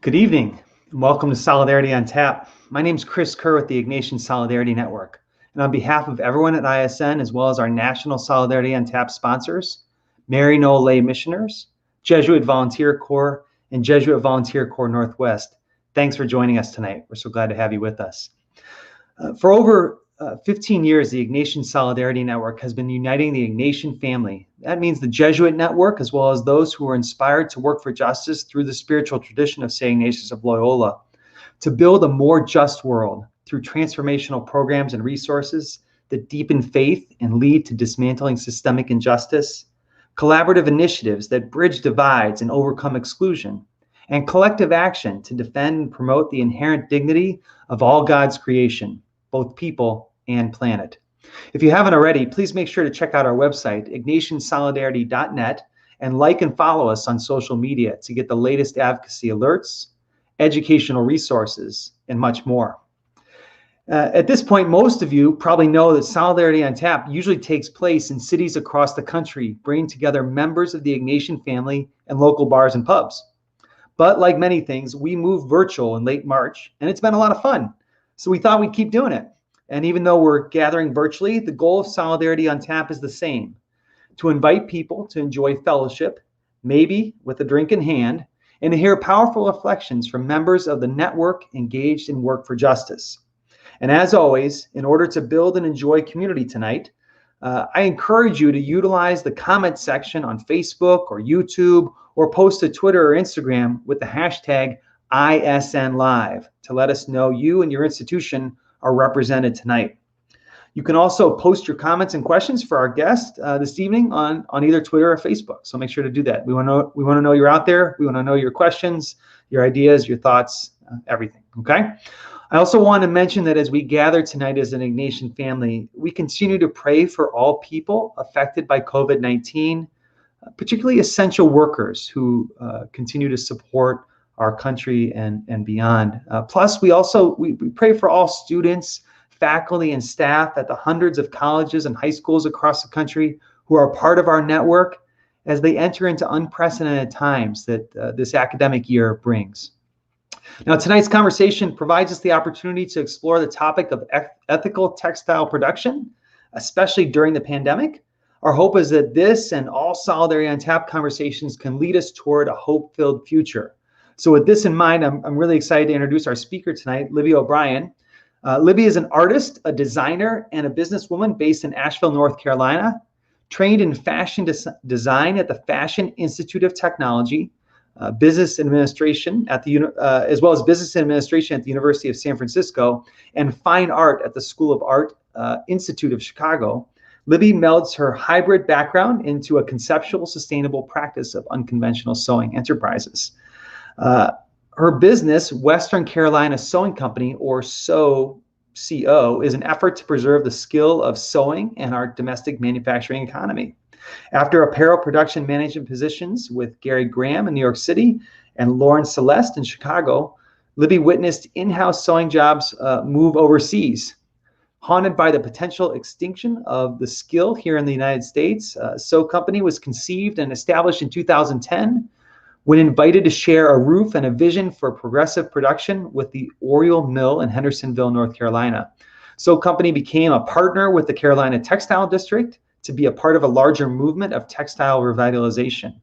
Good evening, and welcome to Solidarity on Tap. My name is Chris Kerr with the Ignatian Solidarity Network. And on behalf of everyone at ISN, as well as our National Solidarity on Tap sponsors, Mary Noel Lay Missioners, Jesuit Volunteer Corps, and Jesuit Volunteer Corps Northwest, thanks for joining us tonight. We're so glad to have you with us. For over 15 years, the Ignatian Solidarity Network has been uniting the Ignatian family. That means the Jesuit network, as well as those who are inspired to work for justice through the spiritual tradition of St. Ignatius of Loyola, to build a more just world through transformational programs and resources that deepen faith and lead to dismantling systemic injustice, collaborative initiatives that bridge divides and overcome exclusion, and collective action to defend and promote the inherent dignity of all God's creation, both people and planet. If you haven't already, please make sure to check out our website, ignatiansolidarity.net, and like and follow us on social media to get the latest advocacy alerts, educational resources, and much more. At this point, most of you probably know that Solidarity on Tap usually takes place in cities across the country, bringing together members of the Ignatian family and local bars and pubs. But like many things, we moved virtual in late March, and it's been a lot of fun. So we thought we'd keep doing it. And even though we're gathering virtually, the goal of Solidarity on Tap is the same: to invite people to enjoy fellowship, maybe with a drink in hand, and to hear powerful reflections from members of the network engaged in work for justice. And as always, in order to build and enjoy community tonight, I encourage you to utilize the comment section on Facebook or YouTube, or post to Twitter or Instagram with the hashtag ISNLive to let us know you and your institution are represented tonight. You can also post your comments and questions for our guest this evening on either Twitter or Facebook. So make sure to do that. We want to know you're out there. We want to know your questions, your ideas, your thoughts, everything. Okay. I also want to mention that as we gather tonight as an Ignatian family, we continue to pray for all people affected by COVID-19, particularly essential workers who continue to support our country and beyond. Plus, we pray for all students, faculty, and staff at the hundreds of colleges and high schools across the country who are part of our network as they enter into unprecedented times that this academic year brings. Now, tonight's conversation provides us the opportunity to explore the topic of ethical textile production, especially during the pandemic. Our hope is that this and all Solidarity on Tap conversations can lead us toward a hope-filled future. So with this in mind, I'm really excited to introduce our speaker tonight, Libby O'Bryan. Libby is an artist, a designer, and a businesswoman based in Asheville, North Carolina, trained in fashion design at the Fashion Institute of Technology, business administration at the as well as business administration at the University of San Francisco, and fine art at the School of Art Institute of Chicago. Libby melds her hybrid background into a conceptual, sustainable practice of unconventional sewing enterprises. Her business, Western Carolina Sewing Company, or SEW, CO, is an effort to preserve the skill of sewing and our domestic manufacturing economy. After apparel production management positions with Gary Graham in New York City and Lauren Celeste in Chicago, Libby witnessed in-house sewing jobs move overseas. Haunted by the potential extinction of the skill here in the United States, SEW Company was conceived and established in 2010 when invited to share a roof and a vision for progressive production with the Oriole Mill in Hendersonville, North Carolina. SEW Company became a partner with the Carolina Textile District to be a part of a larger movement of textile revitalization.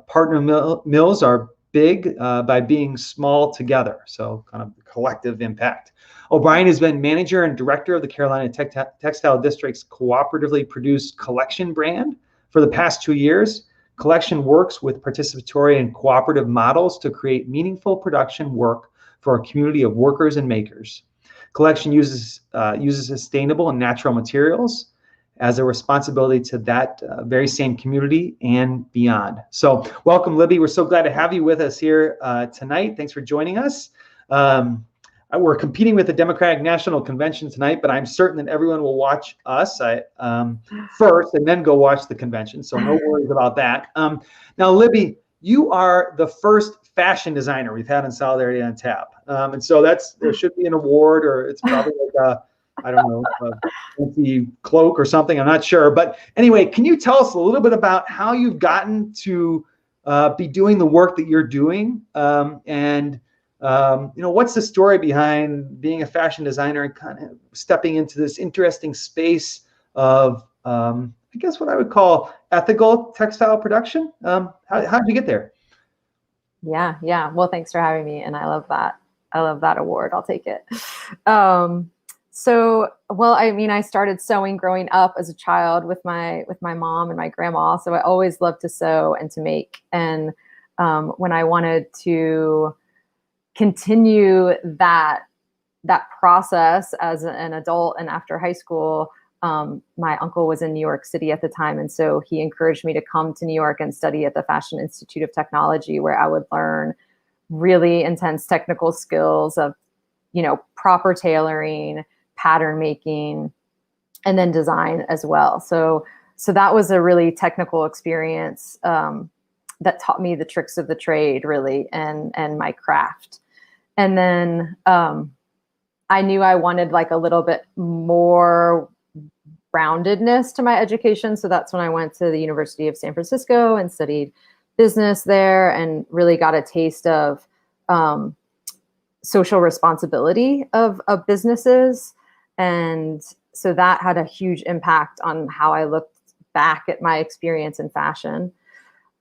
Partner mills are big by being small together, so kind of collective impact. O'Brien has been manager and director of the Carolina Textile District's cooperatively produced Collection brand for the past 2 years. Collection works with participatory and cooperative models to create meaningful production work for a community of workers and makers. Collection uses sustainable and natural materials as a responsibility to that very same community and beyond. So welcome, Libby. We're so glad to have you with us here tonight. Thanks for joining us. We're competing with the Democratic National Convention tonight, but I'm certain that everyone will watch us first and then go watch the convention. So no worries about that. Now, Libby, you are the first fashion designer we've had in Solidarity on Tap. And so there should be an award, or it's probably like I don't know, a fancy cloak or something. I'm not sure. But anyway, can you tell us a little bit about how you've gotten to be doing the work that you're doing? What's the story behind being a fashion designer and kind of stepping into this interesting space of, I guess what I would call ethical textile production? How did you get there? Yeah. Well, thanks for having me. And I love that. I love that award. I'll take it. Well, I mean, I started sewing growing up as a child with my mom and my grandma. So I always loved to sew and to make. And when I wanted to continue that process as an adult and after high school, my uncle was in New York City at the time. And so he encouraged me to come to New York and study at the Fashion Institute of Technology, where I would learn really intense technical skills of, proper tailoring, pattern making, and then design as well. So that was a really technical experience that taught me the tricks of the trade, really, and my craft. And then I knew I wanted like a little bit more roundedness to my education. So that's when I went to the University of San Francisco and studied business there and really got a taste of social responsibility of businesses. And so that had a huge impact on how I looked back at my experience in fashion.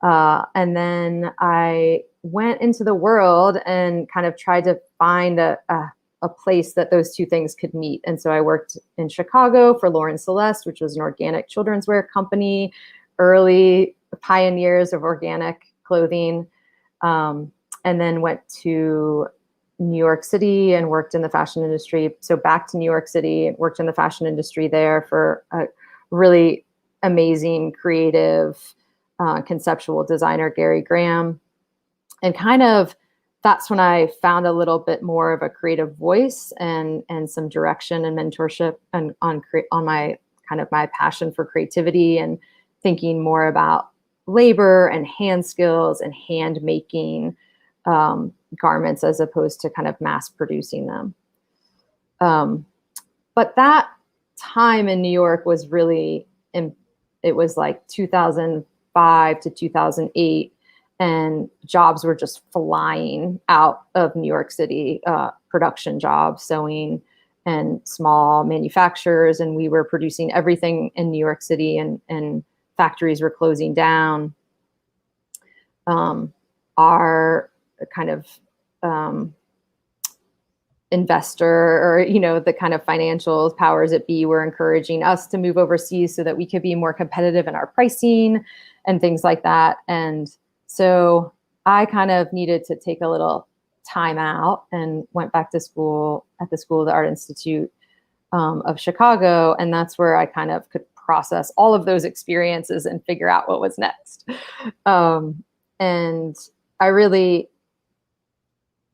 And then I went into the world and kind of tried to find a place that those two things could meet. And so I worked in Chicago for Lauren Celeste, which was an organic children's wear company, early pioneers of organic clothing. And then went to New York City and worked in the fashion industry. So back to New York City, worked in the fashion industry there for a really amazing, creative, conceptual designer, Gary Graham. And kind of that's when I found a little bit more of a creative voice and some direction and mentorship and on my kind of my passion for creativity and thinking more about labor and hand skills and hand making garments as opposed to kind of mass producing them. But that time in New York was really, it was like 2005 to 2008. And jobs were just flying out of New York City, production jobs, sewing and small manufacturers. And we were producing everything in New York City and factories were closing down. Our kind of investor or, the kind of financial powers that be were encouraging us to move overseas so that we could be more competitive in our pricing and things like that. And so I kind of needed to take a little time out and went back to school at the School of the Art Institute of Chicago. And that's where I kind of could process all of those experiences and figure out what was next. And I really,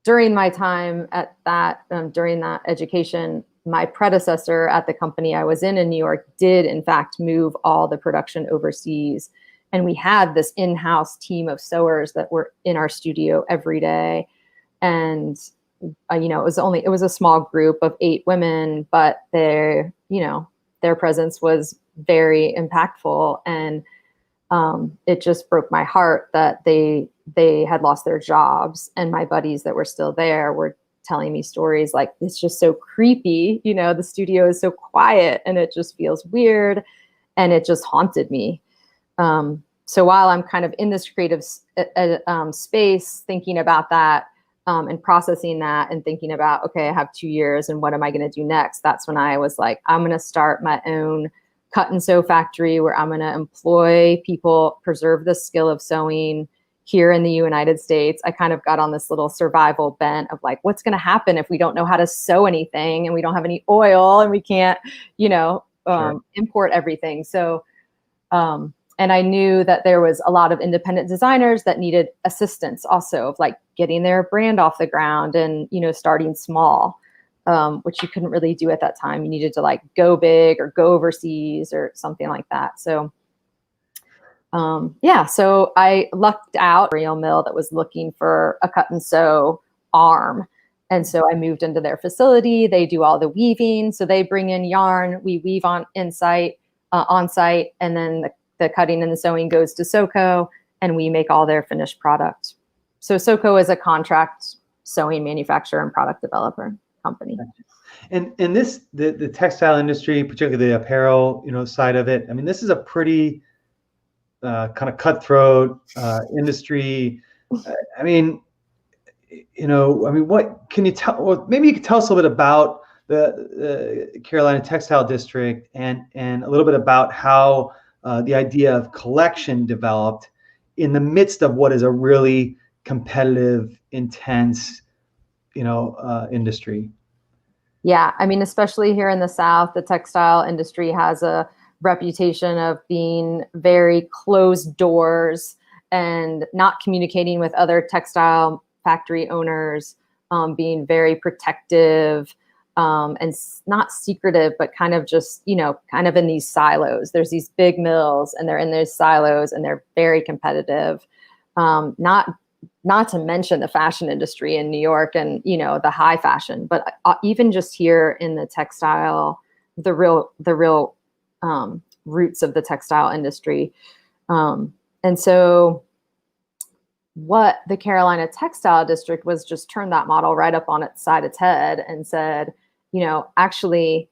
during my time at that, during that education, my predecessor at the company I was in New York did in fact move all the production overseas. And we had this in-house team of sewers that were in our studio every day. And, it was a small group of 8 women, but their presence was very impactful. And it just broke my heart that they had lost their jobs. And my buddies that were still there were telling me stories like, it's just so creepy. The studio is so quiet and it just feels weird. And it just haunted me. So while I'm kind of in this creative space, thinking about that and processing that and thinking about, okay, I have 2 years and what am I going to do next? That's when I was like, I'm going to start my own cut and sew factory where I'm going to employ people, preserve the skill of sewing here in the United States. I kind of got on this little survival bent of like, what's going to happen if we don't know how to sew anything and we don't have any oil and we can't, Sure. import everything. So, and I knew that there was a lot of independent designers that needed assistance also of like getting their brand off the ground and, starting small, which you couldn't really do at that time. You needed to like go big or go overseas or something like that. So, so I lucked out a real mill that was looking for a cut and sew arm. And so I moved into their facility. They do all the weaving. So they bring in yarn, we weave on site, and then the cutting and the sewing goes to SoCo. and we make all their finished product. So SOCO is a contract sewing manufacturer and product developer company. And the textile industry, particularly the apparel, side of it. I mean, this is a pretty kind of cutthroat industry. What can you tell? Well, maybe you could tell us a little bit about the Carolina Textile District and a little bit about how the idea of collection developed in the midst of what is a really competitive, intense, industry. Yeah, I mean, especially here in the South, the textile industry has a reputation of being very closed doors and not communicating with other textile factory owners, being very protective, and not secretive, but kind of just, kind of in these silos. There's these big mills and they're in those silos and they're very competitive. Not to mention the fashion industry in New York and, the high fashion, but even just here in the textile, the real roots of the textile industry. And so what the Carolina Textile District was just turned that model right up on its head and said, actually,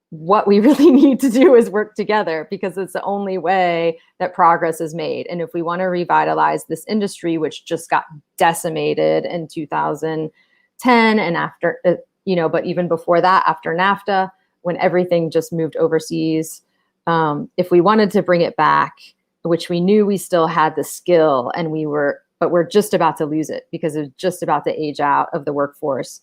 what we really need to do is work together, because it's the only way that progress is made. And if we want to revitalize this industry, which just got decimated in 2010 and after, but even before that, after NAFTA, when everything just moved overseas, if we wanted to bring it back, which we knew we still had the skill and but we're just about to lose it because it's just about to age out of the workforce.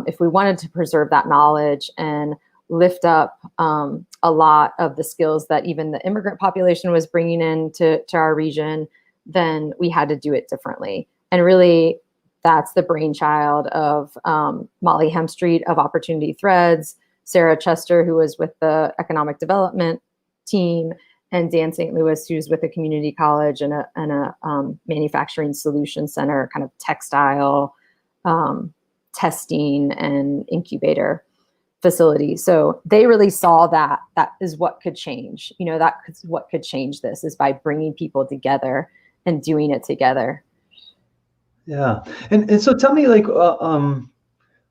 If we wanted to preserve that knowledge and lift up a lot of the skills that even the immigrant population was bringing into our region, then we had to do it differently. And really, that's the brainchild of Molly Hemstreet of Opportunity Threads, Sarah Chester, who was with the economic development team, and Dan St. Louis, who's with a community college and a manufacturing solution center, kind of textile testing and incubator facility. So they really saw that is what could change. What could change this is by bringing people together and doing it together. Yeah, and so tell me, like, on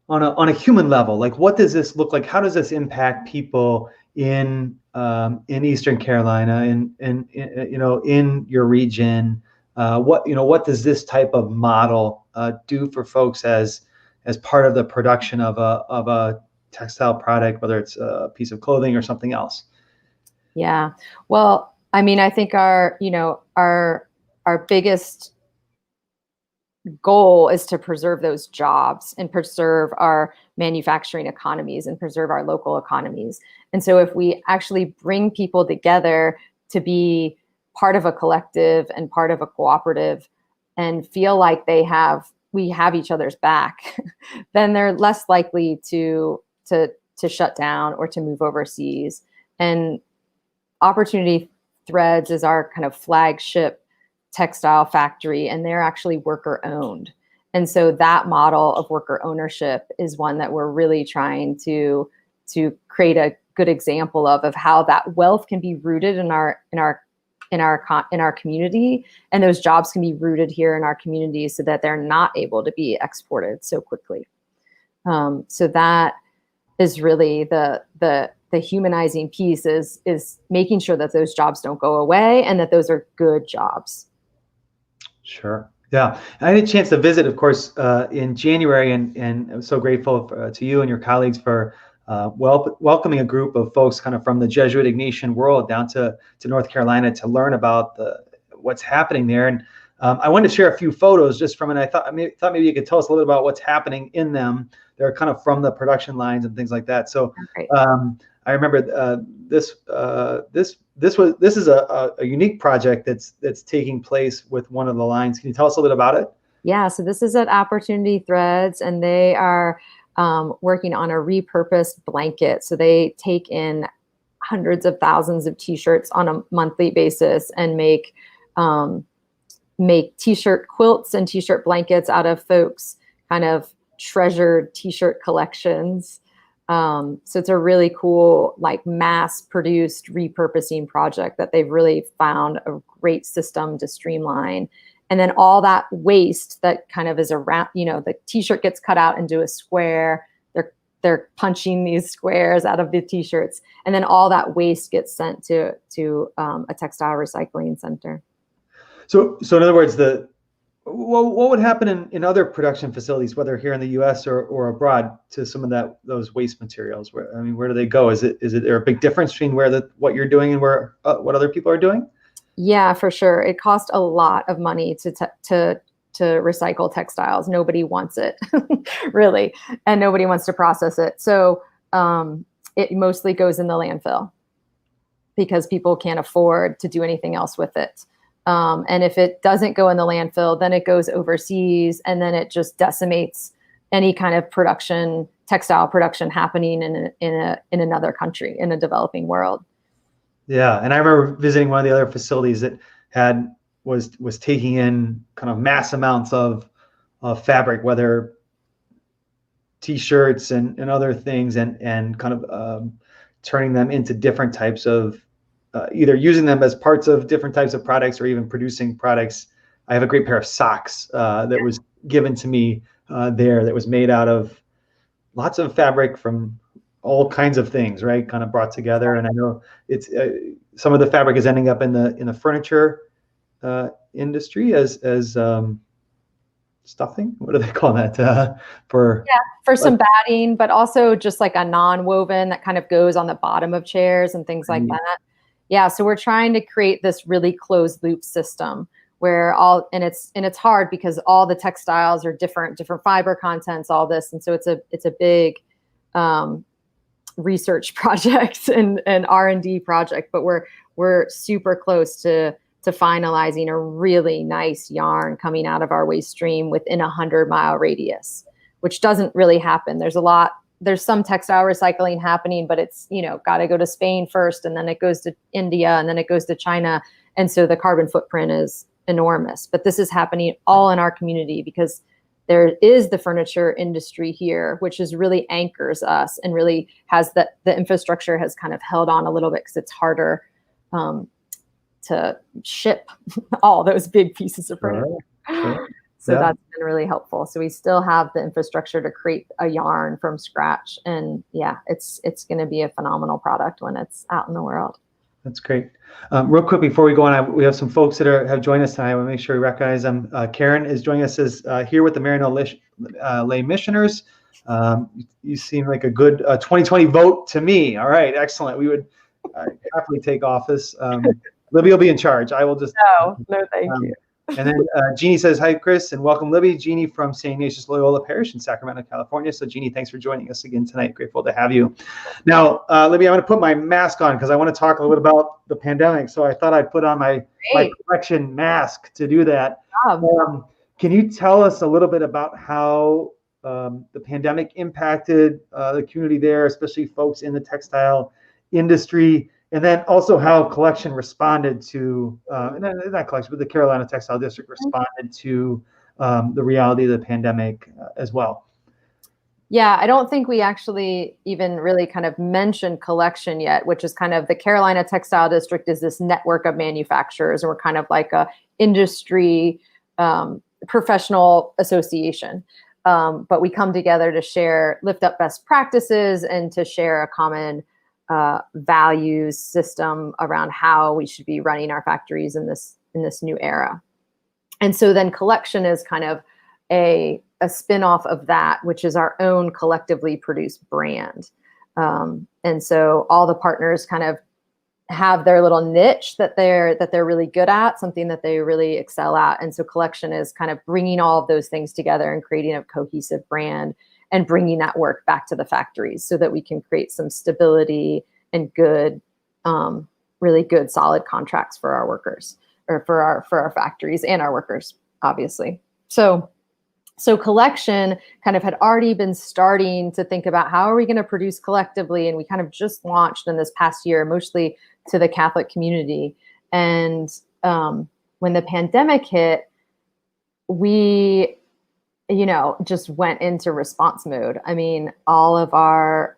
a human level, like, what does this look like? How does this impact people in Eastern Carolina and in your region? What does this type of model do for folks as part of the production of a textile product, whether it's a piece of clothing or something else? Yeah, well, I mean, I think our biggest goal is to preserve those jobs and preserve our manufacturing economies and preserve our local economies. And so if we actually bring people together to be part of a collective and part of a cooperative and feel like we have each other's back, then they're less likely to shut down or to move overseas. And Opportunity Threads is our kind of flagship textile factory, and they're actually worker owned. And so that model of worker ownership is one that we're really trying to create a good example of how that wealth can be rooted in our community, and those jobs can be rooted here in our community so that they're not able to be exported so quickly. So that is really the humanizing piece is making sure that those jobs don't go away and that those are good jobs. Sure. Yeah. I had a chance to visit, of course, in January, and I'm so grateful to you and your colleagues for welcoming a group of folks kind of from the Jesuit Ignatian world down to North Carolina to learn about what's happening there. And I wanted to share a few photos just from it. I thought maybe you could tell us a little about what's happening in them. They're kind of from the production lines and things like that. So I remember this is a unique project that's taking place with one of the lines. Can you tell us a little bit about it? Yeah, so this is at Opportunity Threads, and they are working on a repurposed blanket. So they take in hundreds of thousands of T-shirts on a monthly basis and make T-shirt quilts and T-shirt blankets out of folks' kind of treasured T-shirt collections. So it's a really cool, like mass produced repurposing project that they've really found a great system to streamline. And then all that waste that kind of is around, the t-shirt gets cut out into a square. They're punching these squares out of the t-shirts, and then all that waste gets sent to a textile recycling center. So in other words, what would happen in other production facilities, whether here in the U.S. or abroad, to some of those waste materials? Where do they go? Is there a big difference between what you're doing and what other people are doing? Yeah, for sure. It costs a lot of money to recycle textiles. Nobody wants it, really, and nobody wants to process it. So it mostly goes in the landfill because people can't afford to do anything else with it. And if it doesn't go in the landfill, then it goes overseas, and then it just decimates any kind of textile production happening in another country, in a developing world. Yeah, and I remember visiting one of the other facilities that was taking in kind of mass amounts of fabric, whether t-shirts and other things, and kind of turning them into different types of either using them as parts of different types of products or even producing products. I have a great pair of socks that was given to me that was made out of lots of fabric from all kinds of things, right? Kind of brought together. And I know it's some of the fabric is ending up in the furniture industry as stuffing. What do they call that? For some batting, but also just like a non-woven that kind of goes on the bottom of chairs and things like that. Yeah, so we're trying to create this really closed loop system where it's hard because all the textiles are different fiber contents, all this, and so it's a big research project and R&D project, but we're super close to finalizing a really nice yarn coming out of our waste stream within a 100-mile radius, which doesn't really happen. There's some textile recycling happening, but it's, got to go to Spain first, and then it goes to India, and then it goes to China. And so the carbon footprint is enormous, but this is happening all in our community because there is the furniture industry here, which is really anchors us and really has the infrastructure has kind of held on a little bit because it's harder to ship all those big pieces of furniture. Sure. So that's been really helpful. So we still have the infrastructure to create a yarn from scratch. And yeah, it's going to be a phenomenal product when it's out in the world. That's great. Real quick before we go on, we have some folks that have joined us tonight. I want to make sure we recognize them. Karen is joining us as here with the Marino Lay Missioners. You seem like a good 2020 vote to me. All right, excellent. We would happily take office. Libby will be in charge. I will just. No, thank you. And then Jeannie says, hi, Chris, and welcome, Libby. Jeannie from St. Ignatius Loyola Parish in Sacramento, California. So, Jeannie, thanks for joining us again tonight. Grateful to have you. Now, Libby, I'm going to put my mask on because I want to talk a little bit about the pandemic. So I thought I'd put on my collection mask to do that. Can you tell us a little bit about how the pandemic impacted the community there, especially folks in the textile industry? And then also how collection responded to, not collection, but the Carolina Textile District responded to the reality of the pandemic as well. Yeah, I don't think we actually even really kind of mentioned collection yet, which is kind of the Carolina Textile District is this network of manufacturers, and we're kind of like a industry professional association. But we come together to lift up best practices and to share a common values system around how we should be running our factories in this new era. And so then collection is kind of a spin-off of that, which is our own collectively produced brand. And so all the partners kind of have their little niche that they're really good at, something that they really excel at. And so collection is kind of bringing all of those things together and creating a cohesive brand and bringing that work back to the factories so that we can create some stability and good, really good, solid contracts for our workers, or for our factories and our workers, obviously. So collection kind of had already been starting to think about how are we going to produce collectively, and we kind of just launched in this past year, mostly to the Catholic community. And when the pandemic hit, we just went into response mode. I mean, all of our,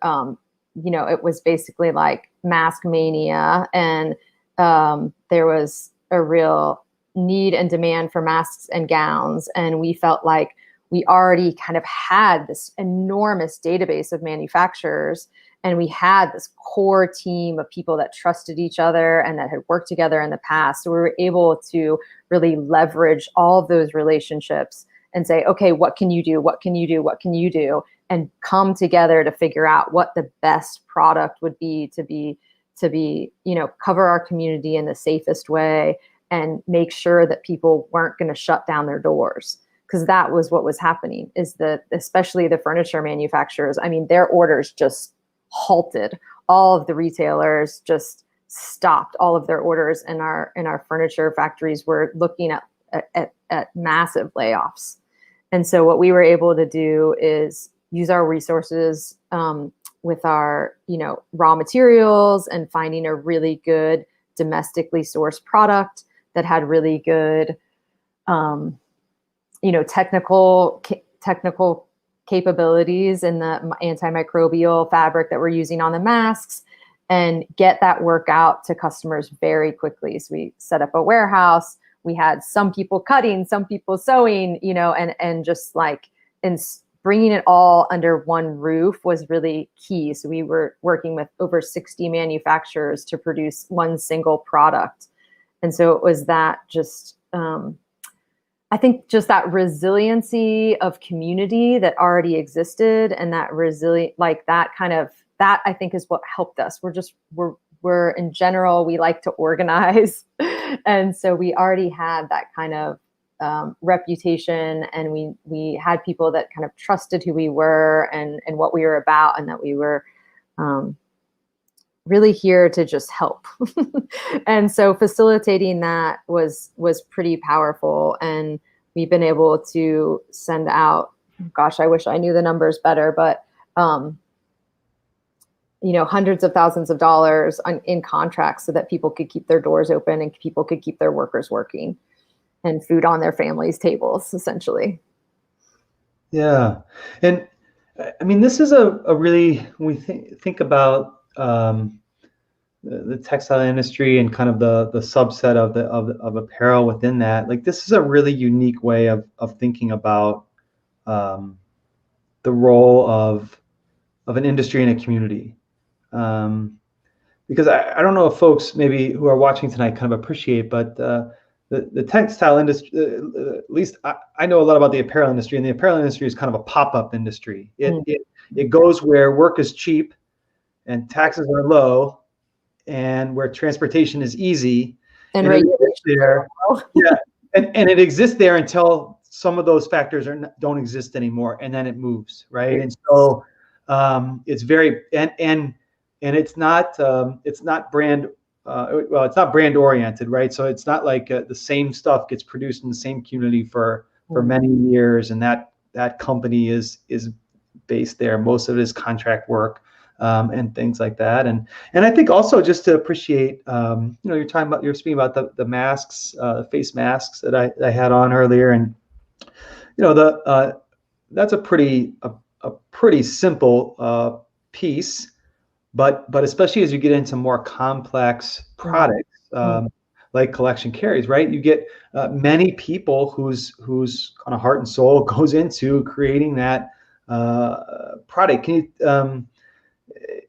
it was basically like mask mania, and there was a real need and demand for masks and gowns. And we felt like we already kind of had this enormous database of manufacturers, and we had this core team of people that trusted each other and that had worked together in the past. So we were able to really leverage all of those relationships and say, okay, what can you do? What can you do? What can you do? And come together to figure out what the best product would be to be, cover our community in the safest way and make sure that people weren't going to shut down their doors. Because that was what was happening, is that especially the furniture manufacturers, I mean, their orders just halted. All of the retailers just stopped all of their orders, and our furniture factories were looking at massive layoffs. And so what we were able to do is use our resources with our, raw materials and finding a really good domestically sourced product that had really good, technical capabilities in the antimicrobial fabric that we're using on the masks, and get that work out to customers very quickly. So we set up a warehouse. We had some people cutting, some people sewing, and just like, and bringing it all under one roof was really key. So we were working with over 60 manufacturers to produce one single product. And so it was that just, I think just that resiliency of community that already existed, and that that I think is what helped us. We're in general, we like to organize. And so we already had that kind of reputation, and we had people that kind of trusted who we were and what we were about, and that we were really here to just help. And so facilitating that was pretty powerful. And we've been able to send out, gosh, I wish I knew the numbers better, but hundreds of thousands of dollars in contracts so that people could keep their doors open and people could keep their workers working, and food on their families' tables, essentially. Yeah. And I mean, this is a really, when we think about the textile industry and kind of the subset of apparel within that, like, this is a really unique way of thinking about the role of an industry in a community. Because I don't know if folks maybe who are watching tonight kind of appreciate, but the textile industry, at least I know a lot about the apparel industry, and the apparel industry is kind of a pop-up industry. It goes where work is cheap and taxes are low, and where transportation is easy, and it exists there. Yeah, and it exists there until some of those factors don't exist anymore, and then it moves, right? And so it's very and it's not brand. It's not brand oriented, right? So it's not like the same stuff gets produced in the same community for many years, and that company is based there. Most of it is contract work, and things like that. And I think also just to appreciate, you're speaking about the masks, the face masks that I had on earlier, and that's a pretty simple piece. But especially as you get into more complex products, like collection carries, right? You get many people whose kind of heart and soul goes into creating that product. Can you?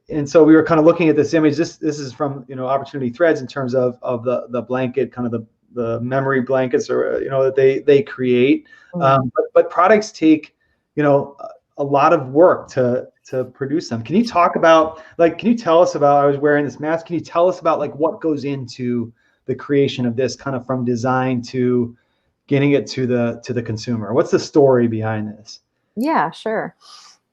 And so we were kind of looking at this image. This is from Opportunity Threads in terms of the blanket, kind of the memory blankets, or that they create. But products take a lot of work to produce them. Can you talk about, can you tell us about, I was wearing this mask, can you tell us about what goes into the creation of this, kind of from design to getting it to the consumer? What's the story behind this? Yeah, sure.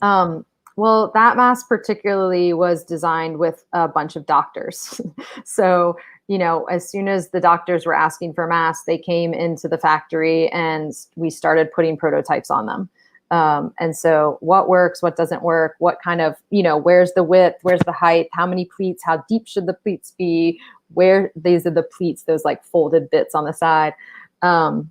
Well, that mask particularly was designed with a bunch of doctors. So, as soon as the doctors were asking for masks, they came into the factory and we started putting prototypes on them. And so what works, what doesn't work, what kind of, where's the width, where's the height, how many pleats, how deep should the pleats be, these are the pleats, those folded bits on the side, how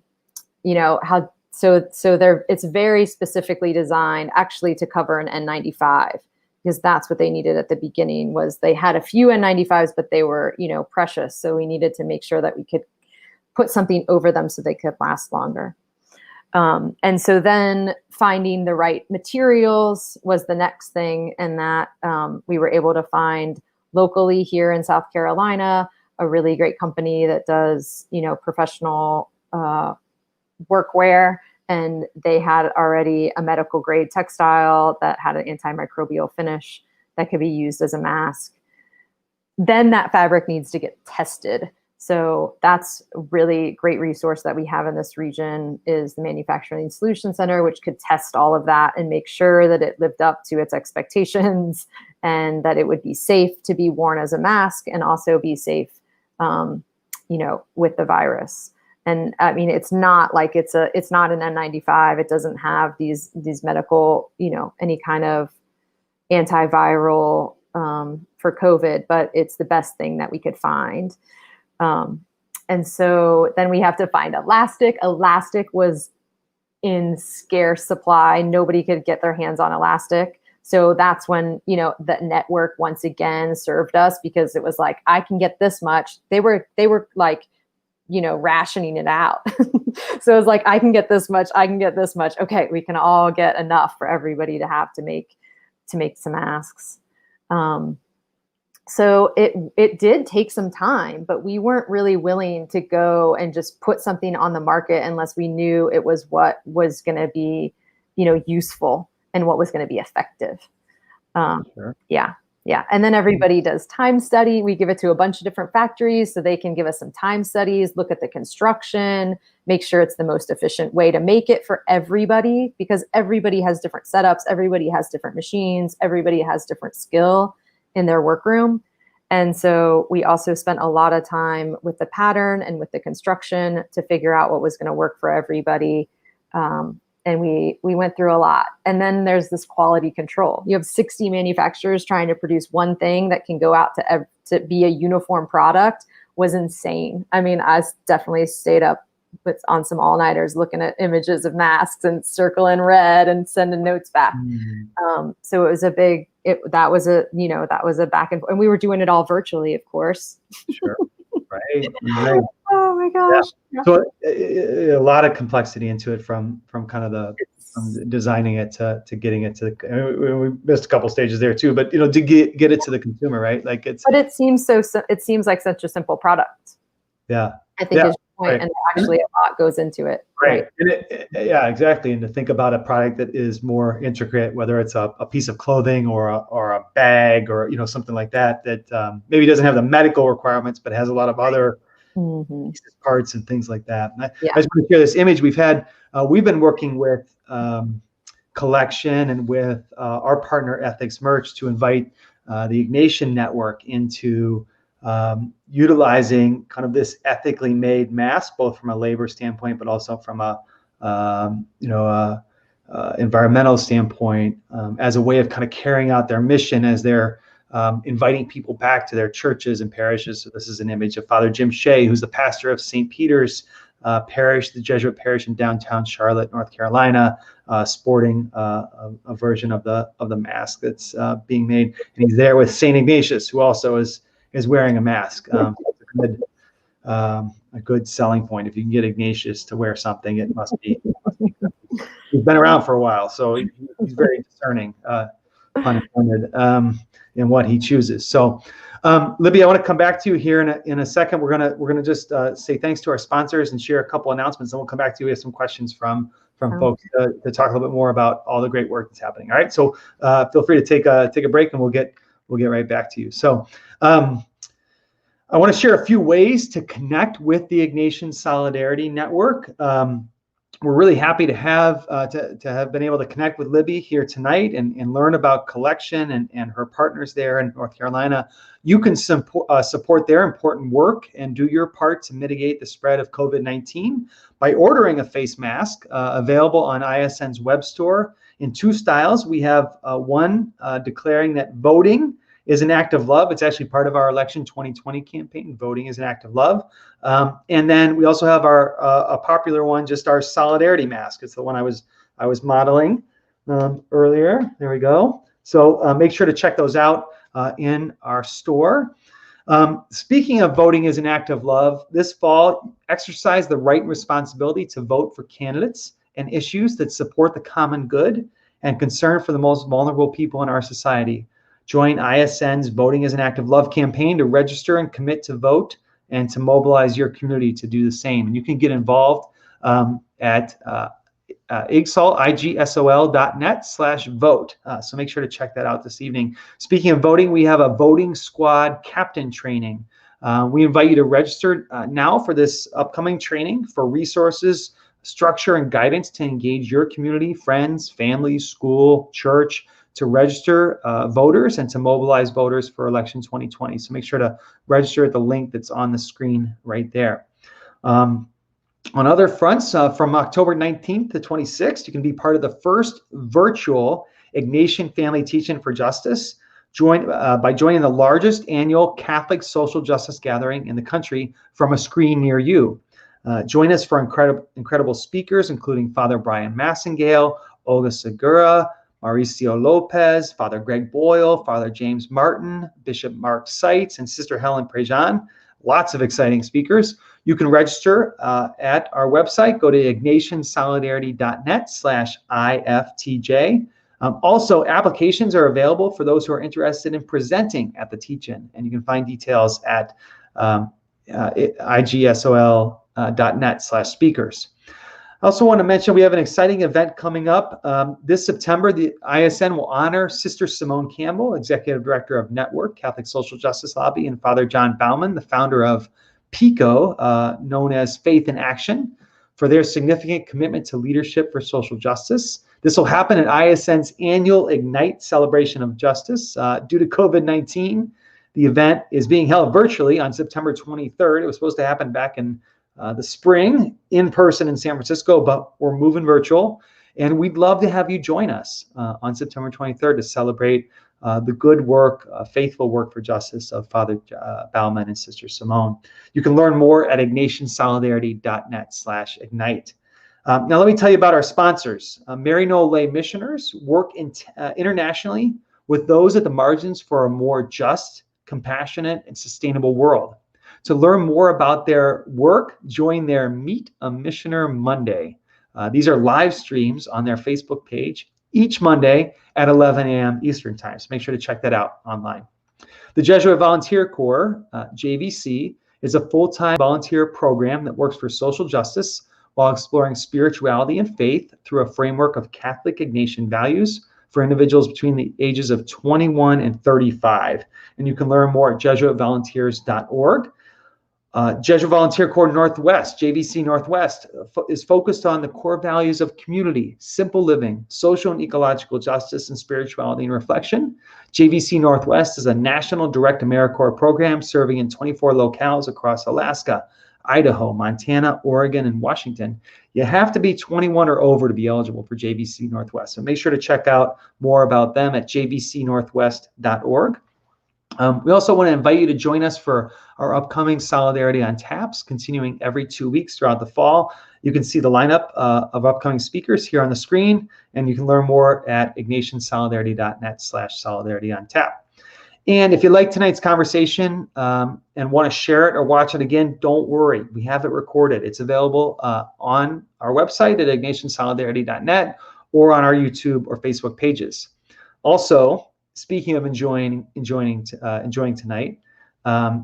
it's very specifically designed actually to cover an N95, because that's what they needed at the beginning. Was they had a few N95s, but they were, precious. So we needed to make sure that we could put something over them so they could last longer. And so then finding the right materials was the next thing. And that we were able to find locally here in South Carolina, a really great company that does, professional workwear. And they had already a medical grade textile that had an antimicrobial finish that could be used as a mask. Then that fabric needs to get tested. So that's a really great resource that we have in this region, is the Manufacturing Solution Center, which could test all of that and make sure that it lived up to its expectations and that it would be safe to be worn as a mask and also be safe, with the virus. And I mean, it's not like it's not an N95. It doesn't have these medical, any kind of antiviral for COVID, but it's the best thing that we could find. And so then we have to find elastic. Elastic was in scarce supply. Nobody could get their hands on elastic. So that's when, the network once again served us, because it was like, I can get this much. They were like, rationing it out. So it was like, I can get this much. I can get this much. Okay. We can all get enough for everybody to have to make some masks. So it did take some time, but we weren't really willing to go and just put something on the market unless we knew it was what was going to be, useful and what was going to be effective. Sure. Yeah. And then everybody does time study. We give it to a bunch of different factories so they can give us some time studies, look at the construction, make sure it's the most efficient way to make it for everybody, because everybody has different setups. Everybody has different machines. Everybody has different skill in their workroom. And so we also spent a lot of time with the pattern and with the construction to figure out what was going to work for everybody. And we went through a lot. And then there's this quality control. You have 60 manufacturers trying to produce one thing that can go out to be a uniform product. Was insane. I mean, I definitely stayed up on some all-nighters looking at images of masks and circling red and sending notes back. Mm-hmm. So it was that was a back and forth. And we were doing it all virtually, of course. Sure. Right. Right. Oh my gosh. Yeah. So a lot of complexity into it from kind of from designing it to getting it to we missed a couple stages there too, but to get it to the consumer, right? Like but it seems like such a simple product. Yeah. I think is your point, right. And actually a lot goes into it. Right. And yeah, exactly. And to think about a product that is more intricate, whether it's a piece of clothing or a bag or something like that maybe doesn't have the medical requirements, but has a lot of other pieces, parts and things like that. And I just want to share this image. We've been working with Collection and with our partner Ethics Merch to invite the Ignatian network into utilizing kind of this ethically made mask, both from a labor standpoint, but also from a environmental standpoint, as a way of kind of carrying out their mission as they're inviting people back to their churches and parishes. So this is an image of Father Jim Shea, who's the pastor of St. Peter's Parish, the Jesuit parish in downtown Charlotte, North Carolina, sporting a version of the mask that's being made. And he's there with St. Ignatius, who also is wearing a mask. A good selling point. If you can get Ignatius to wear something, it must be. He's been around for a while, so he's very discerning, pun intended, in what he chooses. So, Libby, I want to come back to you here in a second. We're gonna just say thanks to our sponsors and share a couple announcements, and we'll come back to you with some questions from folks to talk a little bit more about all the great work that's happening. All right, so feel free to take a break, and we'll get right back to you. So. I want to share a few ways to connect with the Ignatian Solidarity Network. We're really happy to have been able to connect with Libby here tonight and learn about Collection and her partners there in North Carolina. You can support their important work and do your part to mitigate the spread of COVID-19 by ordering a face mask available on ISN's web store in two styles. We have one declaring that voting is an act of love. It's actually part of our election 2020 campaign. Voting is an act of love. And then we also have our a popular one, just our solidarity mask. It's the one I was modeling earlier. There we go. So make sure to check those out in our store. Speaking of voting as an act of love, this fall, exercise the right and responsibility to vote for candidates and issues that support the common good and concern for the most vulnerable people in our society. Join ISN's Voting as an Act of Love campaign to register and commit to vote and to mobilize your community to do the same. And you can get involved at igsol.net/vote. So make sure to check that out this evening. Speaking of voting, we have a voting squad captain training. We invite you to register now for this upcoming training for resources, structure, and guidance to engage your community, friends, families, school, church, to register voters and to mobilize voters for election 2020. So make sure to register at the link that's on the screen right there. On other fronts, from October 19th to 26th, you can be part of the first virtual Ignatian Family Teach-In for Justice, by joining the largest annual Catholic social justice gathering in the country from a screen near you. Join us for incredible speakers, including Father Brian Massengale, Olga Segura, Mauricio Lopez, Father Greg Boyle, Father James Martin, Bishop Mark Seitz, and Sister Helen Prejean. Lots of exciting speakers. You can register at our website. Go to ignatiansolidarity.net/IFTJ. Also, applications are available for those who are interested in presenting at the teach-in, and you can find details at igsol.net/speakers. I also want to mention we have an exciting event coming up. This September, the ISN will honor Sister Simone Campbell, Executive Director of Network, Catholic Social Justice Lobby, and Father John Bauman, the founder of PICO, known as Faith in Action, for their significant commitment to leadership for social justice. This will happen at ISN's annual Ignite Celebration of Justice. Due to COVID-19, the event is being held virtually on September 23rd. It was supposed to happen back in the spring in person in San Francisco, but we're moving virtual. And we'd love to have you join us on September 23rd to celebrate the good work, faithful work for justice of Father Bauman and Sister Simone. You can learn more at ignatiansolidarity.net/ignite. Now let me tell you about our sponsors. Maryknoll Lay Missioners work internationally with those at the margins for a more just, compassionate, and sustainable world. To learn more about their work, join their Meet a Missioner Monday. These are live streams on their Facebook page each Monday at 11 a.m. Eastern Time. So make sure to check that out online. The Jesuit Volunteer Corps, JVC, is a full-time volunteer program that works for social justice while exploring spirituality and faith through a framework of Catholic Ignatian values for individuals between the ages of 21 and 35. And you can learn more at jesuitvolunteers.org. Jesuit Volunteer Corps Northwest, JVC Northwest, is focused on the core values of community, simple living, social and ecological justice, and spirituality and reflection. JVC Northwest is a national direct AmeriCorps program serving in 24 locales across Alaska, Idaho, Montana, Oregon, and Washington. You have to be 21 or over to be eligible for JVC Northwest. So make sure to check out more about them at jvcnorthwest.org. We also want to invite you to join us for our upcoming Solidarity on Taps, continuing every 2 weeks throughout the fall. You can see the lineup of upcoming speakers here on the screen, and you can learn more at ignatiansolidarity.net/solidarity-on-tap. And if you like tonight's conversation and want to share it or watch it again, don't worry. We have it recorded. It's available on our website at ignatiansolidarity.net or on our YouTube or Facebook pages. Also, speaking of enjoying tonight,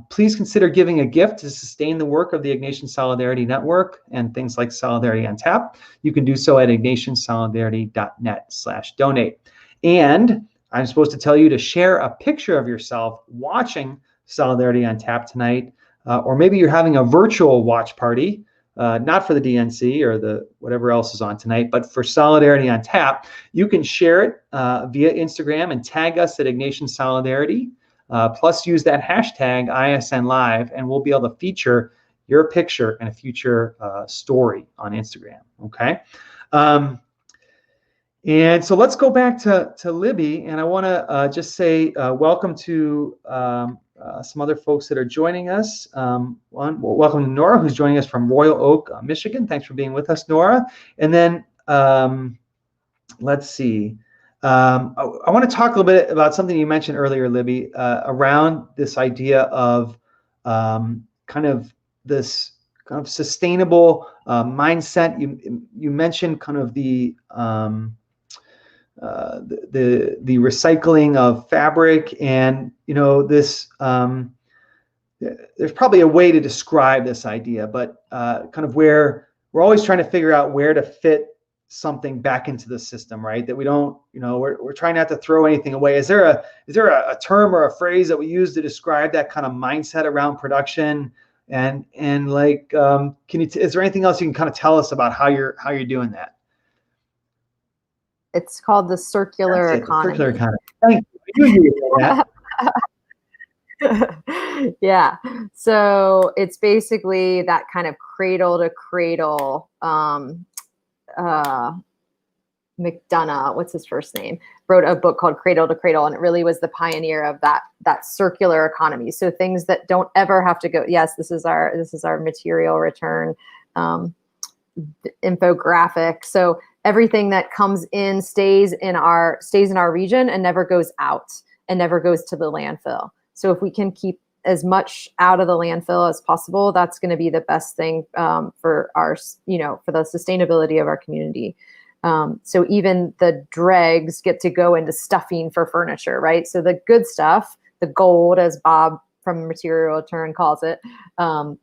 please consider giving a gift to sustain the work of the Ignatian Solidarity Network and things like Solidarity on Tap. You can do so at ignatiansolidarity.net/donate. And I'm supposed to tell you to share a picture of yourself watching Solidarity on Tap tonight, or maybe you're having a virtual watch party, not for the DNC or the whatever else is on tonight, but for Solidarity on Tap. You can share it via Instagram and tag us at Ignatian Solidarity, plus use that hashtag ISN Live, and we'll be able to feature your picture in a future story on Instagram, okay? And so let's go back to Libby, and I want to just say welcome to some other folks that are joining us. Welcome to Nora, who's joining us from Royal Oak, Michigan. Thanks for being with us, Nora. And then let's see. I want to talk a little bit about something you mentioned earlier, Libby, around this idea of kind of this kind of sustainable mindset. You mentioned kind of the recycling of fabric, and this there's probably a way to describe this idea, but kind of where we're always trying to figure out where to fit something back into the system, right? That we don't, we're trying not to throw anything away. Is there a term or a phrase that we use to describe that kind of mindset around production? And like, is there anything else you can kind of tell us about how you're doing that? It's called the circular economy. Circular economy. Thank you. You that. Yeah. So it's basically that kind of cradle to cradle. McDonough, what's his first name, wrote a book called Cradle to Cradle, and it really was the pioneer of that circular economy. So things that don't ever have to go. Yes, this is our material return infographic. So everything that comes in stays in our region and never goes out and never goes to the landfill. So if we can keep as much out of the landfill as possible, that's going to be the best thing for our, for the sustainability of our community. So even the dregs get to go into stuffing for furniture, right? So the good stuff, the gold, as Bob from Material Return calls it,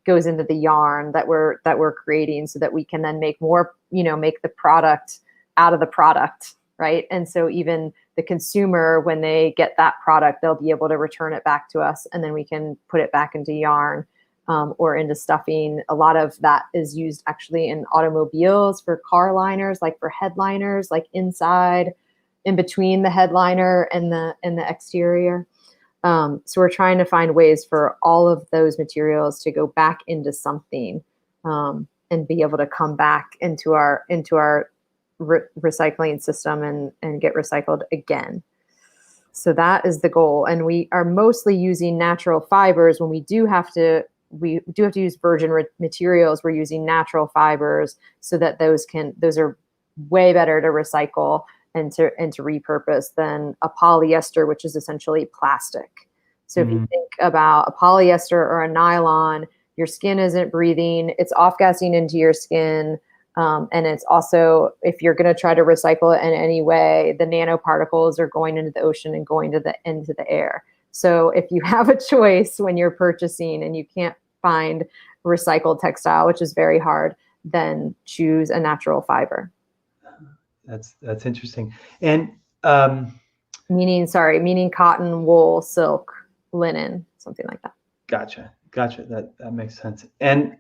goes into the yarn that we're creating, so that we can then make more, make the product out of the product, right? And so even the consumer, when they get that product, they'll be able to return it back to us, and then we can put it back into yarn or into stuffing. A lot of that is used actually in automobiles for car liners, like for headliners, like inside, in between the headliner and the exterior. So we're trying to find ways for all of those materials to go back into something and be able to come back into our recycling system and get recycled again. So that is the goal. And we are mostly using natural fibers. When we do have to use virgin materials, we're using natural fibers, so that those are way better to recycle and to repurpose than a polyester, which is essentially plastic. So if you think about a polyester or a nylon, your skin isn't breathing, it's off-gassing into your skin. And it's also, if you're going to try to recycle it in any way, the nanoparticles are going into the ocean and going into the air. So if you have a choice when you're purchasing and you can't find recycled textile, which is very hard, then choose a natural fiber. That's interesting. And meaning cotton, wool, silk, linen, something like that. Gotcha. That makes sense. And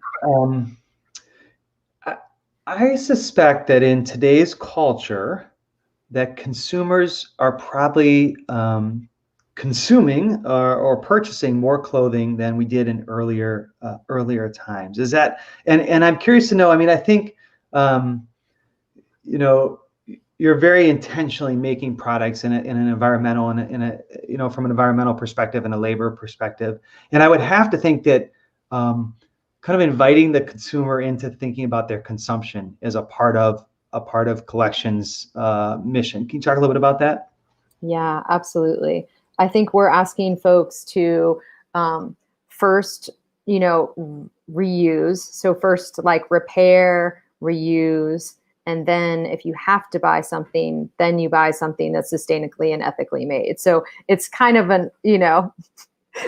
I suspect that in today's culture, that consumers are probably consuming or purchasing more clothing than we did in earlier times. Is that? And I'm curious to know. I mean, I think you're very intentionally making products in an environmental from an environmental perspective and a labor perspective. And I would have to think that kind of inviting the consumer into thinking about their consumption is a part of collection's mission. Can you talk a little bit about that? Yeah, absolutely. I think we're asking folks to first, reuse. So first, like, repair, reuse. And then if you have to buy something, then you buy something that's sustainably and ethically made. So it's kind of an,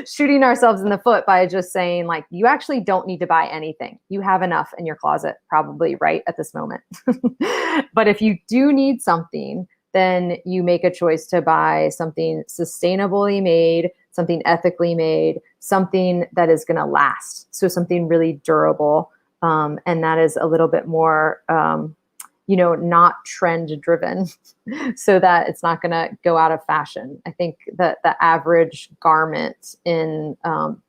shooting ourselves in the foot by just saying, like, you actually don't need to buy anything. You have enough in your closet, probably, right at this moment. But if you do need something, then you make a choice to buy something sustainably made, something ethically made, something that is going to last. So something really durable. And that is a little bit more, not trend driven, so that it's not going to go out of fashion. I think that the average garment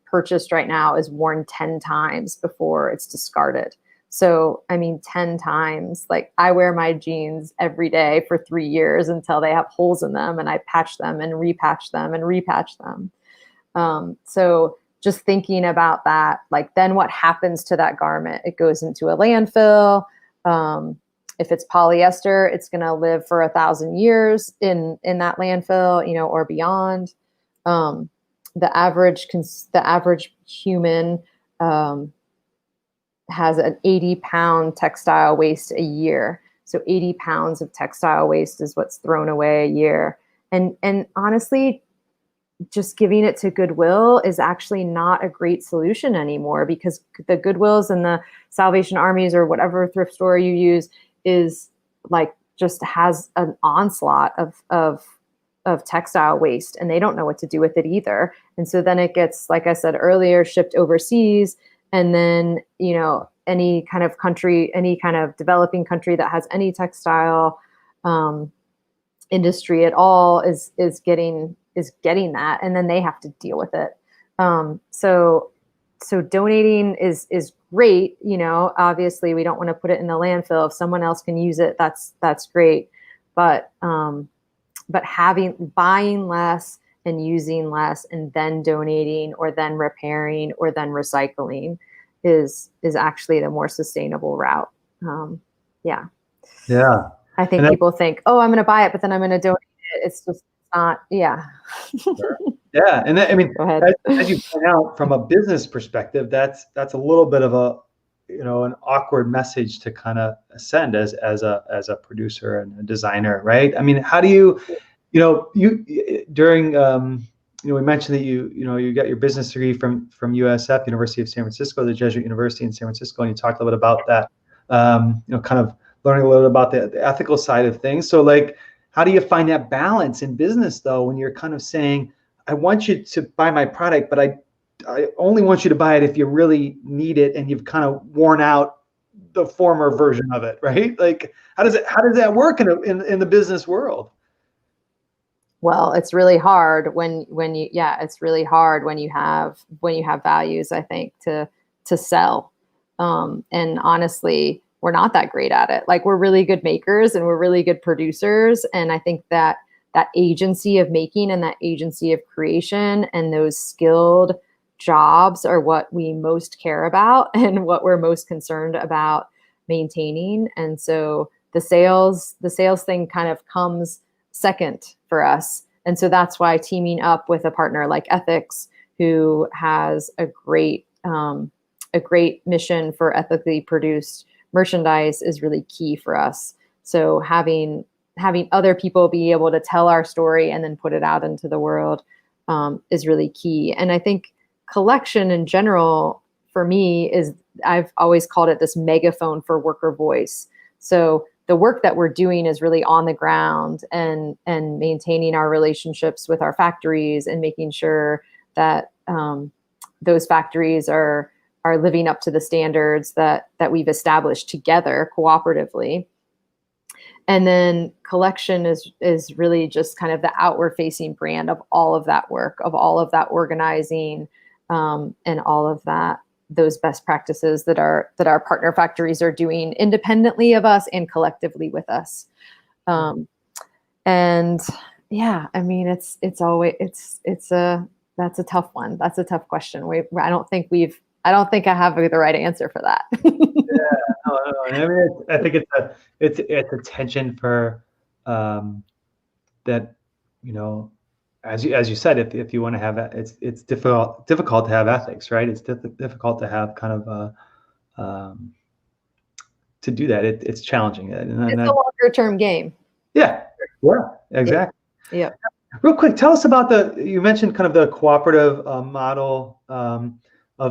purchased right now is worn 10 times before it's discarded. So, I mean, 10 times, like I wear my jeans every day for 3 years until they have holes in them, and I patch them and repatch them and repatch them. So just thinking about that, like then what happens to that garment? It goes into a landfill. If it's polyester, it's going to live for 1,000 years in that landfill, or beyond. The average human has an 80-pound textile waste a year. So 80 pounds of textile waste is what's thrown away a year. And honestly, just giving it to Goodwill is actually not a great solution anymore, because the Goodwills and the Salvation Armies or whatever thrift store you use is like just has an onslaught of textile waste, and they don't know what to do with it either. And so then it gets, like I said earlier, shipped overseas. And then, any kind of country, any kind of developing country that has any textile industry at all is getting that, and then they have to deal with it. So donating is great. Obviously we don't want to put it in the landfill. If someone else can use it, that's great. But buying less and using less and then donating or then repairing or then recycling is actually the more sustainable route. Yeah. I think people think, oh, I'm going to buy it, but then I'm going to donate it. It's just not. Yeah. Sure. Yeah. And then, I mean, as you point out, from a business perspective, that's a little bit of an awkward message to kind of send as a producer and a designer, right? I mean, how do you during we mentioned that you got your business degree from USF, University of San Francisco, the Jesuit University in San Francisco, and you talked a little bit about that. Kind of learning a little bit about the ethical side of things. So, like, how do you find that balance in business, though, when you're kind of saying, I want you to buy my product, but I only want you to buy it if you really need it and you've kind of worn out the former version of it, right? Like, how does that work in the business world? Well, it's really hard when you have values, I think, to sell. And honestly, we're not that great at it. Like, we're really good makers and we're really good producers. And I think that agency of making and that agency of creation and those skilled jobs are what we most care about and what we're most concerned about maintaining. And so the sales thing kind of comes second for us. And so that's why teaming up with a partner like Ethics, who has a great mission for ethically produced merchandise, is really key for us. So having other people be able to tell our story and then put it out into the world is really key. And I think collection in general, for me, I've always called it this megaphone for worker voice. So the work that we're doing is really on the ground and maintaining our relationships with our factories and making sure that those factories are living up to the standards that we've established together cooperatively. And then collection is really just kind of the outward facing brand of all of that work, of all of that organizing, and all of those best practices that our partner factories are doing independently of us and collectively with us. And yeah, I mean, that's a tough one. That's a tough question. I don't think I have the right answer for that. Yeah, no. I mean, I think it's a tension for that, as you said, if you want to have it's difficult to have ethics, right? It's difficult to have kind of to do that. It's challenging. It's a longer term game. Yeah, exactly. Yeah. Real quick, tell us about you mentioned kind of the cooperative model of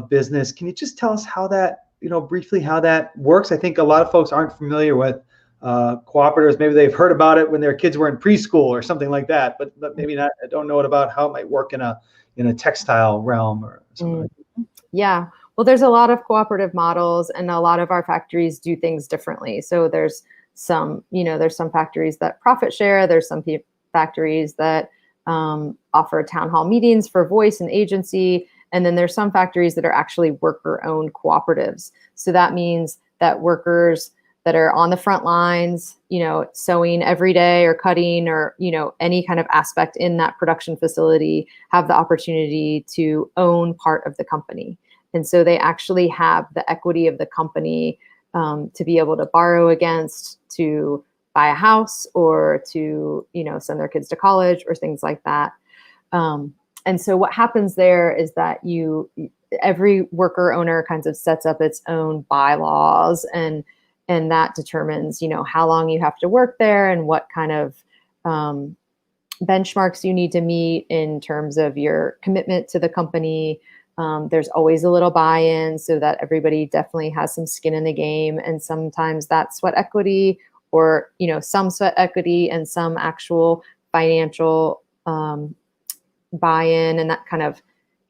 business. Can you just tell us how that, briefly how that works? I think a lot of folks aren't familiar with cooperatives. Maybe they've heard about it when their kids were in preschool or something like that, but maybe not. I don't know about how it might work in a textile realm or something like that. Yeah. Well, there's a lot of cooperative models, and a lot of our factories do things differently. So there's some factories that profit share. There's some factories that offer town hall meetings for voice and agency. And then there's some factories that are actually worker-owned cooperatives. So that means that workers that are on the front lines, sewing every day or cutting or, any kind of aspect in that production facility have the opportunity to own part of the company. And so they actually have the equity of the company to be able to borrow against, to buy a house, or to, send their kids to college or things like that. And so what happens there is that every worker owner kind of sets up its own bylaws, and that determines, how long you have to work there and what kind of benchmarks you need to meet in terms of your commitment to the company. There's always a little buy-in so that everybody definitely has some skin in the game. And sometimes that's sweat equity, or, some sweat equity and some actual financial buy-in, and that kind of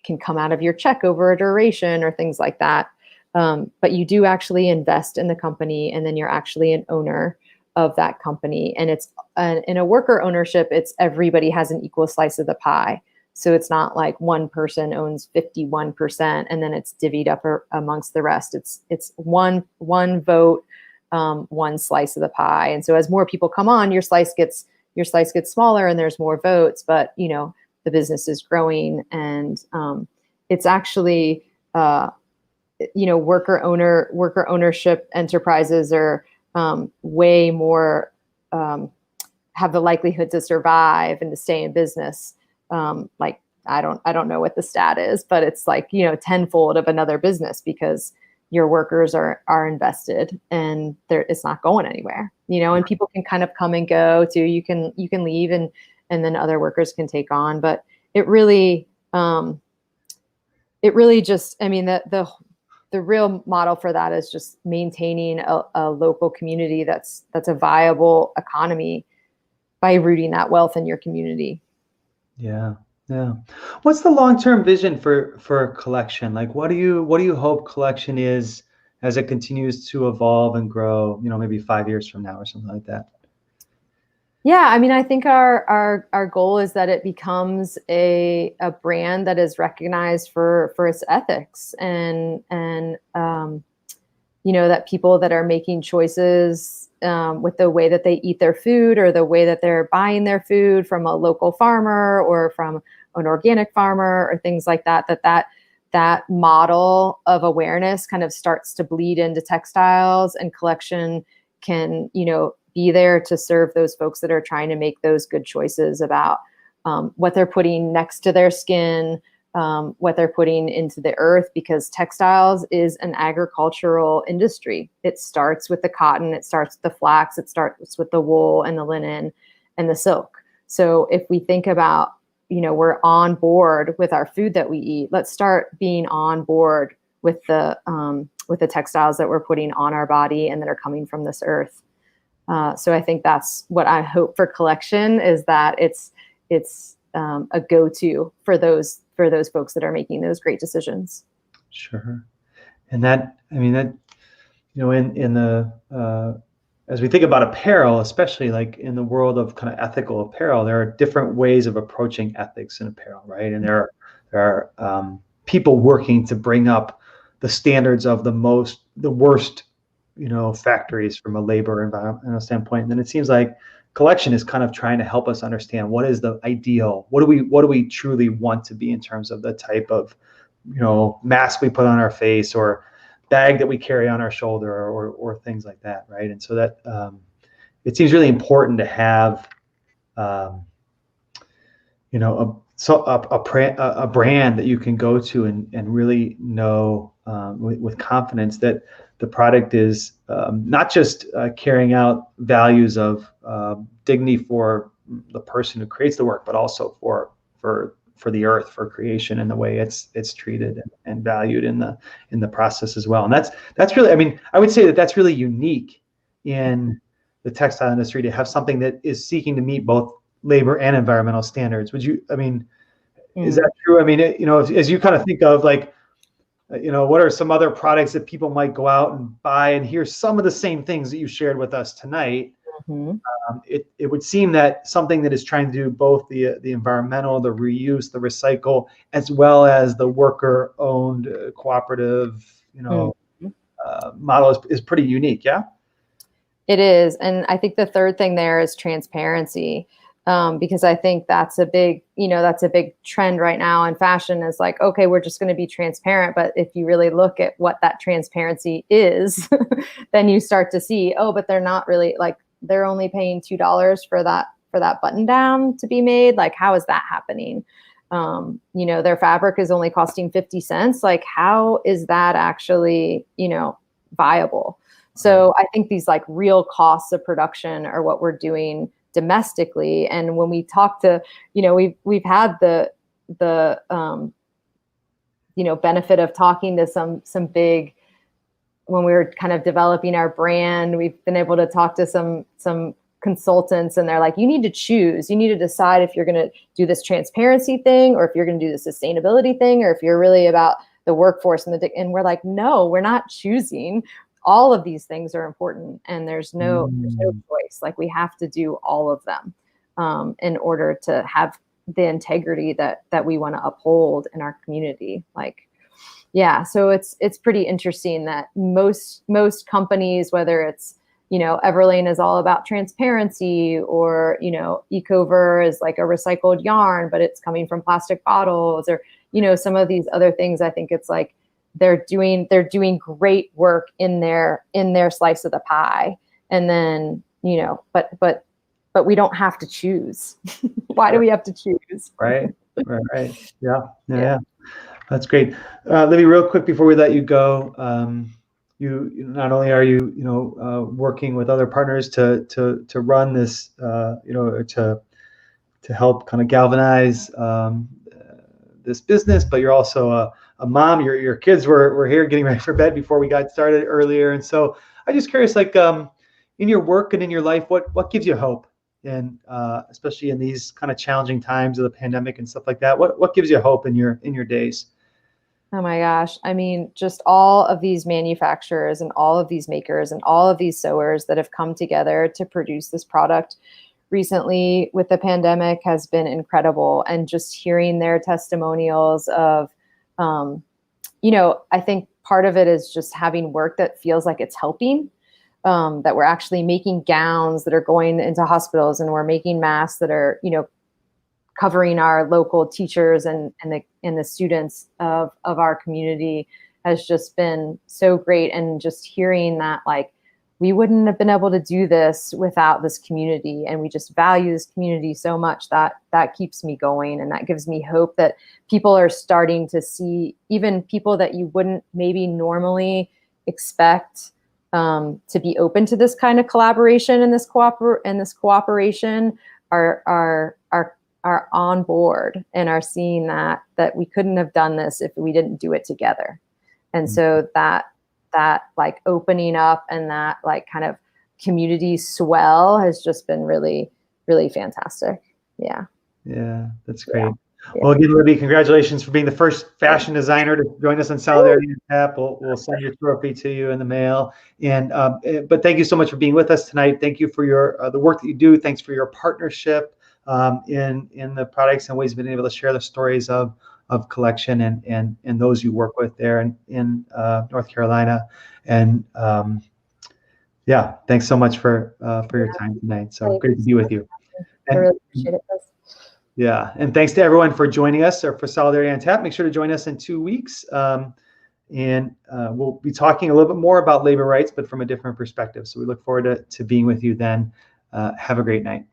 can come out of your check over a duration or things like that. But you do actually invest in the company, and then you're actually an owner of that company. And it's in a worker ownership, it's everybody has an equal slice of the pie. So it's not like one person owns 51% and then it's divvied up amongst the rest. It's one vote, one slice of the pie. And so as more people come on, your slice gets smaller and there's more votes, but the business is growing, and it's actually worker ownership enterprises are way more have the likelihood to survive and to stay in business. Like I don't know what the stat is, but it's like tenfold of another business, because your workers are invested and it's not going anywhere. And people can kind of come and go too. You can leave and then other workers can take on, but it really just, I mean, the real model for that is just maintaining a local community that's a viable economy by rooting that wealth in your community. Yeah. What's the long-term vision for collection? Like, what do you hope collection is as it continues to evolve and grow? Maybe 5 years from now or something like that. Yeah, I mean, I think our goal is that it becomes a brand that is recognized for its ethics, and that people that are making choices with the way that they eat their food, or the way that they're buying their food from a local farmer or from an organic farmer or things like that model of awareness kind of starts to bleed into textiles, and collection can, be there to serve those folks that are trying to make those good choices about what they're putting next to their skin, what they're putting into the earth, because textiles is an agricultural industry. It starts with the cotton, it starts with the flax, it starts with the wool and the linen and the silk. So if we think about, we're on board with our food that we eat, let's start being on board with the textiles that we're putting on our body and that are coming from this earth. So I think that's what I hope for collection, is that it's a go-to for those folks that are making those great decisions. Sure. And in the as we think about apparel, especially like in the world of kind of ethical apparel, there are different ways of approaching ethics in apparel, right? And there are people working to bring up the standards of the worst factories from a labor environmental standpoint. And then it seems like collection is kind of trying to help us understand what is the ideal, what do we truly want to be in terms of the type of mask we put on our face, or bag that we carry on our shoulder, or things like that, right? And so that it seems really important to have a brand that you can go to and really know with confidence that the product is not just carrying out values of dignity for the person who creates the work, but also for the earth, for creation, and the way it's treated and valued in the process as well. And that's really, I mean, I would say that that's really unique in the textile industry, to have something that is seeking to meet both labor and environmental standards. Is that true? I mean, as you kind of think of like, what are some other products that people might go out and buy, and hear some of the same things that you shared with us tonight? Mm-hmm. It would seem that something that is trying to do both the environmental, the reuse, the recycle, as well as the worker-owned cooperative, model is pretty unique. Yeah. It is. And I think the third thing there is transparency. Because I think that's a big trend right now in fashion is like, okay, we're just going to be transparent. But if you really look at what that transparency is, then you start to see, oh, but they're not really, like, they're only paying $2 for that button down to be made. Like, how is that happening? Their fabric is only costing 50 cents. Like, how is that actually, viable? So I think these like real costs of production are what we're doing domestically. And when we talk to, we've had the benefit of talking to some big, when we were kind of developing our brand, we've been able to talk to some consultants, and they're like, you need to decide if you're going to do this transparency thing, or if you're going to do the sustainability thing, or if you're really about the workforce and we're like, no, we're not choosing. All of these things are important, and there's no choice. Like, we have to do all of them in order to have the integrity that we want to uphold in our community. Like, yeah, so it's pretty interesting that most companies, whether it's Everlane is all about transparency, or Ecover is like a recycled yarn, but it's coming from plastic bottles, or some of these other things. I think it's like they're doing great work in their slice of the pie, and then but we don't have to choose. Why do we have to choose? Right. Yeah. That's great. Libby, real quick before we let you go, you not only are you working with other partners to run this, to help kind of galvanize this business, but you're also a mom. Your kids were here getting ready for bed before we got started earlier, and so I'm just curious, like, in your work and in your life, what gives you hope, and especially in these kind of challenging times of the pandemic and stuff like that, what gives you hope in your days? Oh my gosh. I mean, just all of these manufacturers and all of these makers and all of these sewers that have come together to produce this product recently with the pandemic has been incredible. And just hearing their testimonials of, I think part of it is just having work that feels like it's helping, that we're actually making gowns that are going into hospitals, and we're making masks that are, covering our local teachers and the students of our community has just been so great. And just hearing that, like, we wouldn't have been able to do this without this community, and we just value this community so much that keeps me going, and that gives me hope that people are starting to see, even people that you wouldn't maybe normally expect to be open to this kind of collaboration and this cooperation are on board and are seeing that we couldn't have done this if we didn't do it together. And so that like opening up and that like kind of community swell has just been really, really fantastic. Yeah. Yeah, that's great. Yeah. Well, again, Libby, congratulations for being the first fashion designer to join us on Solidarity on Tap. We'll send your trophy to you in the mail. And but thank you so much for being with us tonight. Thank you for your the work that you do. Thanks for your partnership in the products and ways of being able to share the stories of collection and those you work with there in North Carolina. And yeah, thanks so much for your time tonight. So great to be with you. I really appreciate it. Yeah, and thanks to everyone for joining us or for Solidarity on Tap. Make sure to join us in 2 weeks. And we'll be talking a little bit more about labor rights, but from a different perspective. So we look forward to being with you then. Have a great night.